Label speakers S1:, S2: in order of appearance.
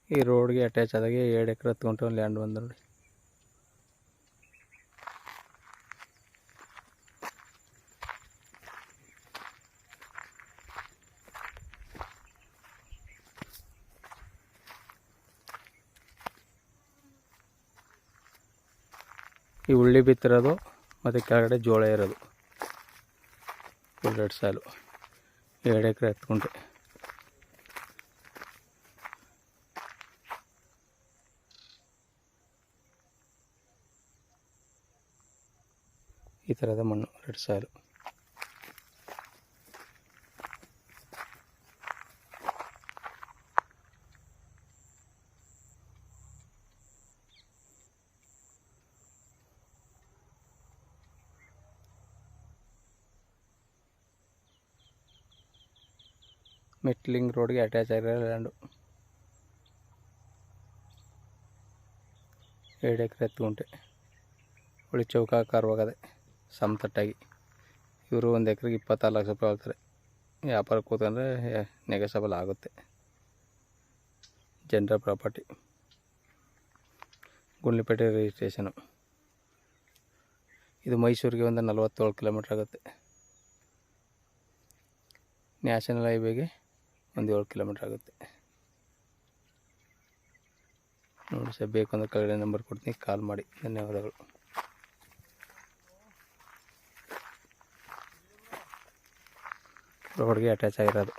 S1: ಈ ರೋಡ್ಗೆ ಅಟ್ಯಾಚ್ ಆದಾಗೆ 2 ಎಕರೆ 10 ಗುಂಟೆ ಒಂದು ಲ್ಯಾಂಡ್ ಬಂದು ನೋಡಿ. ಈ ಉಳ್ಳಿ ಬಿತ್ತಿರೋದು ಮತ್ತು ಕೆಳಗಡೆ ಜೋಳ ಇರೋದು ಎರಡು ಸಾಲು 2 ಎಕರೆ 10 ಗುಂಟೆ. ಈ ಥರದ ಮಣ್ಣು 2 ಸಾಲು. ಮೆಟ್ಲಿಂಗ್ ರೋಡ್ಗೆ ಅಟ್ಯಾಚ್ ಆಗಿರೋ ಲ್ಯಾಂಡು 2 ಎಕರೆ 10 ಗುಂಟೆ. ಒಳ್ಳೆ ಚೌಕಾಕಾರವಾಗದೆ ಸಮತಟ್ಟಾಗಿ. ಇವರು 1 ಎಕರೆಗೆ 26 ಲಕ್ಷ ರೂಪಾಯಿ ಹೇಳ್ತಾರೆ. ವ್ಯಾಪಾರ ಕೂತ್ಕೊಂಡ್ರೆ ನೆಗೆಸಬಲ್ ಆಗುತ್ತೆ. General property, Gundlupet registration. ಇದು ಮೈಸೂರಿಗೆ ಒಂದು 47 ಕಿಲೋಮೀಟ್ರ್ ಆಗುತ್ತೆ. ನ್ಯಾಷನಲ್ ಹೈವೇಗೆ ಒಂದು 7 ಕಿಲೋಮೀಟ್ರ್ ಆಗುತ್ತೆ ನೋಡಿ ಸರ್. ಬೇಕು ಅಂದರೆ ಕೆಳಗಡೆ ನಂಬರ್ ಕೊಡ್ತೀನಿ, ಕಾಲ್ ಮಾಡಿ. ಧನ್ಯವಾದಗಳು. ರೋಡ್ಗೆ ಅಟ್ಯಾಚ್ ಆಗಿರೋದು.